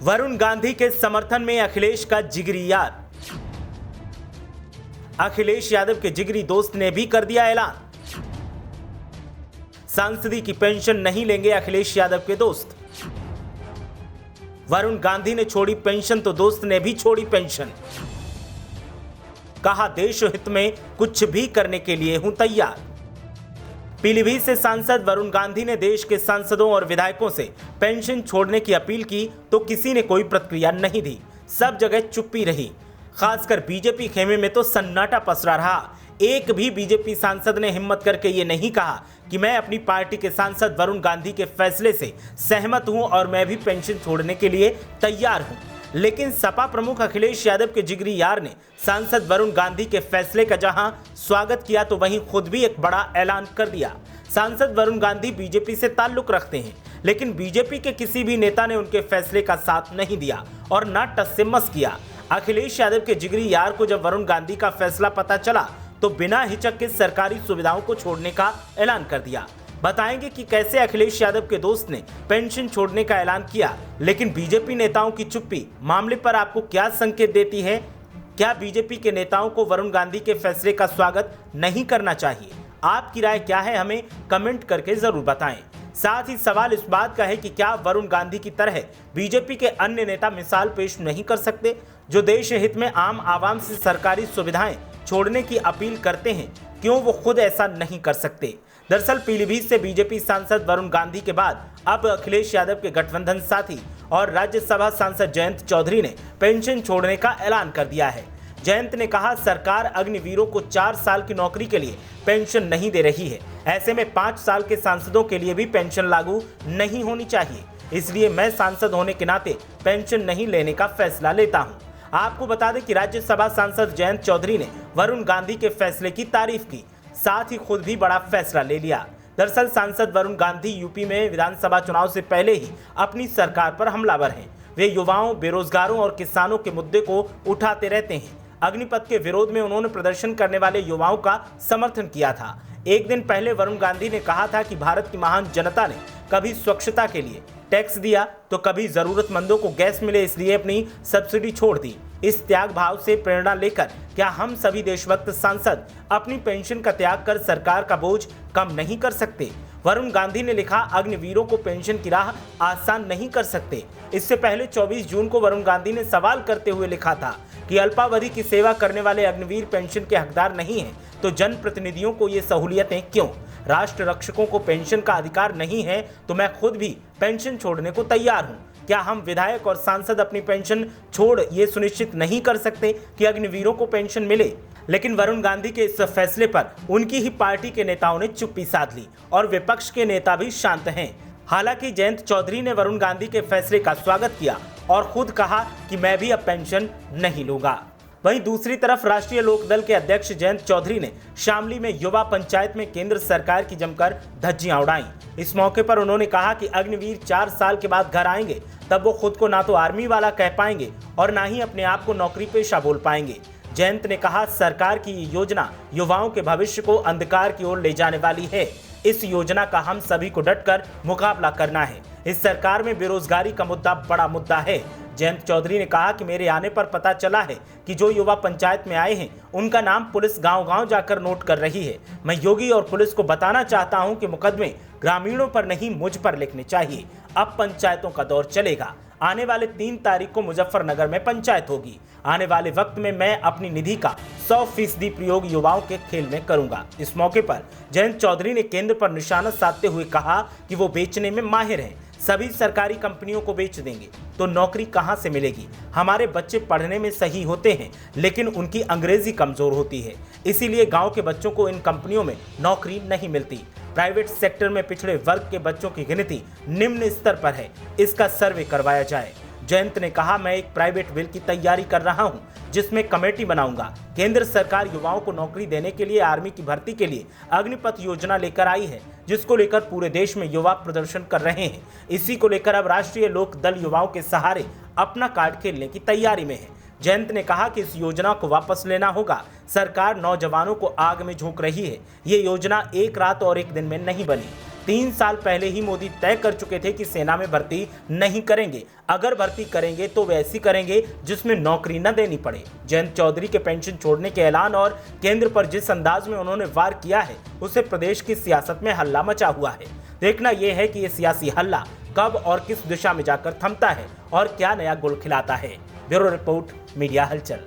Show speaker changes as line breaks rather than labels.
वरुण गांधी के समर्थन में अखिलेश का जिगरी यार। अखिलेश यादव के जिगरी दोस्त ने भी कर दिया ऐलान। सांसदी की पेंशन नहीं लेंगे अखिलेश यादव के दोस्त। वरुण गांधी ने छोड़ी पेंशन तो दोस्त ने भी छोड़ी पेंशन। कहा देश हित में कुछ भी करने के लिए हूं तैयार। पीलीभीत से सांसद वरुण गांधी ने देश के सांसदों और विधायकों से पेंशन छोड़ने की अपील की तो किसी ने कोई प्रतिक्रिया नहीं दी। सब जगह चुप्पी रही। खासकर बीजेपी खेमे में तो सन्नाटा पसरा रहा। एक भी बीजेपी सांसद ने हिम्मत करके ये नहीं कहा कि मैं अपनी पार्टी के सांसद वरुण गांधी के फैसले से सहमत हूं और मैं भी पेंशन छोड़ने के लिए तैयार हूं। लेकिन सपा प्रमुख अखिलेश यादव के जिगरी यार ने सांसद वरुण गांधी के फैसले का जहां स्वागत किया तो वहीं खुद भी एक बड़ा ऐलान कर दिया। सांसद वरुण गांधी बीजेपी से ताल्लुक रखते हैं, लेकिन बीजेपी के किसी भी नेता ने उनके फैसले का साथ नहीं दिया और न टस से मस किया। अखिलेश यादव के जिगरी यार को जब वरुण गांधी का फैसला पता चला तो बिना हिचक के सरकारी सुविधाओं को छोड़ने का ऐलान कर दिया। बताएंगे कि कैसे अखिलेश यादव के दोस्त ने पेंशन छोड़ने का ऐलान किया, लेकिन बीजेपी नेताओं की चुप्पी मामले पर आपको क्या संकेत देती है? क्या बीजेपी के नेताओं को वरुण गांधी के फैसले का स्वागत नहीं करना चाहिए? आपकी राय क्या है, हमें कमेंट करके जरूर बताएं। साथ ही सवाल इस बात का है कि क्या वरुण गांधी की तरह बीजेपी के अन्य नेता मिसाल पेश नहीं कर सकते, जो देश हित में आम आवाम से सरकारी सुविधाएं छोड़ने की अपील करते हैं? क्यों वो खुद ऐसा नहीं कर सकते? दरअसल पीलीभीत से बीजेपी सांसद वरुण गांधी के बाद अब अखिलेश यादव के गठबंधन साथी और राज्यसभा सांसद जयंत चौधरी ने पेंशन छोड़ने का ऐलान कर दिया है। जयंत ने कहा सरकार अग्निवीरों को 4 साल की नौकरी के लिए पेंशन नहीं दे रही है। ऐसे में 5 साल के सांसदों के लिए भी पेंशन लागू नहीं होनी चाहिए। इसलिए मैं सांसद होने के नाते पेंशन नहीं लेने का फैसला लेता हूं। आपको बता दें कि राज्यसभा सांसद जयंत चौधरी ने वरुण गांधी के फैसले की तारीफ की, साथ ही खुद भी बड़ा फैसला ले लिया। दरअसल सांसद वरुण गांधी यूपी में विधानसभा चुनाव से पहले ही अपनी सरकार पर हमलावर हैं। वे युवाओं, बेरोजगारों और किसानों के मुद्दे को उठाते रहते हैं। अग्निपथ के विरोध में उन्होंने प्रदर्शन करने वाले युवाओं का समर्थन किया था। एक दिन पहले वरुण गांधी ने कहा था कि भारत की महान जनता ने कभी स्वच्छता के लिए टैक्स दिया तो कभी जरूरतमंदों को गैस मिले इसलिए अपनी सब्सिडी छोड़ दी। इस त्याग भाव से प्रेरणा लेकर क्या हम सभी देशभक्त सांसद अपनी पेंशन का त्याग कर सरकार का बोझ कम नहीं कर सकते? वरुण गांधी ने लिखा, अग्निवीरों को पेंशन की राह आसान नहीं कर सकते। इससे पहले 24 जून को वरुण गांधी ने सवाल करते हुए लिखा था कि अल्पावधि की सेवा करने वाले अग्निवीर पेंशन के हकदार नहीं हैं, तो जनप्रतिनिधियों को ये सहूलियतें क्यों? राष्ट्र रक्षकों को पेंशन का अधिकार नहीं है तो मैं खुद भी पेंशन छोड़ने को तैयार हूं। क्या हम विधायक और सांसद अपनी पेंशन छोड़ ये सुनिश्चित नहीं कर सकते कि अग्निवीरों को पेंशन मिले? लेकिन वरुण गांधी के इस फैसले पर उनकी ही पार्टी के नेताओं ने चुप्पी साध ली और विपक्ष के नेता भी शांत हैं। हालांकि जयंत चौधरी ने वरुण गांधी के फैसले का स्वागत किया और खुद कहा कि मैं भी अब पेंशन नहीं लूंगा। वहीं दूसरी तरफ राष्ट्रीय लोकदल के अध्यक्ष जयंत चौधरी ने शामली में युवा पंचायत में केंद्र सरकार की जमकर धज्जियां उड़ाई। इस मौके पर उन्होंने कहा कि अग्निवीर 4 साल के बाद घर आएंगे तब वो खुद को ना तो आर्मी वाला कह पाएंगे और ना ही अपने आप को नौकरी पेशा बोल पाएंगे। जयंत ने कहा सरकार की ये योजना युवाओं के भविष्य को अंधकार की ओर ले जाने वाली है। इस योजना का हम सभी को डटकर मुकाबला करना है। इस सरकार में बेरोजगारी का मुद्दा बड़ा मुद्दा है। जयंत चौधरी ने कहा कि मेरे आने पर पता चला है कि जो युवा पंचायत में आए हैं उनका नाम पुलिस गांव-गांव जाकर नोट कर रही है। मैं योगी और पुलिस को बताना चाहता हूं कि मुकदमे ग्रामीणों पर नहीं मुझ पर लिखने चाहिए। अब पंचायतों का दौर चलेगा। आने वाले 3 तारीख को मुजफ्फरनगर में पंचायत होगी। आने वाले वक्त में मैं अपनी निधि का 100% प्रयोग युवाओं के खेल में करूंगा। इस मौके पर जयंत चौधरी ने केंद्र पर निशाना साधते हुए कहा कि वो बेचने में माहिर हैं। सभी सरकारी कंपनियों को बेच देंगे तो नौकरी कहां से मिलेगी? हमारे बच्चे पढ़ने में सही होते हैं लेकिन उनकी अंग्रेजी कमजोर होती है, इसीलिए गांव के बच्चों को इन कंपनियों में नौकरी नहीं मिलती। प्राइवेट सेक्टर में पिछड़े वर्ग के बच्चों की गिनती निम्न स्तर पर है, इसका सर्वे करवाया जाए। जयंत ने कहा, मैं एक प्राइवेट बिल की तैयारी कर रहा हूं जिसमें कमेटी बनाऊंगा। केंद्र सरकार युवाओं को नौकरी देने के लिए आर्मी की भर्ती के लिए अग्निपथ योजना लेकर आई है, जिसको लेकर पूरे देश में युवा प्रदर्शन कर रहे हैं। इसी को लेकर अब राष्ट्रीय लोक दल युवाओं के सहारे अपना कार्ड खेलने की तैयारी में है। जयंत ने कहा कि इस योजना को वापस लेना होगा। सरकार नौजवानों को आग में झोंक रही है। ये योजना एक रात और एक दिन में नहीं बनी। 3 साल पहले ही मोदी तय कर चुके थे कि सेना में भर्ती नहीं करेंगे। अगर भर्ती करेंगे तो वैसी करेंगे जिसमें नौकरी न देनी पड़े। जयंत चौधरी के पेंशन छोड़ने के ऐलान और केंद्र पर जिस अंदाज में उन्होंने वार किया है, उससे प्रदेश की सियासत में हल्ला मचा हुआ है। देखना यह है कि यह सियासी हल्ला कब और किस दिशा में जाकर थमता है और क्या नया गुल खिलाता है। ब्यूरो रिपोर्ट, मीडिया हलचल।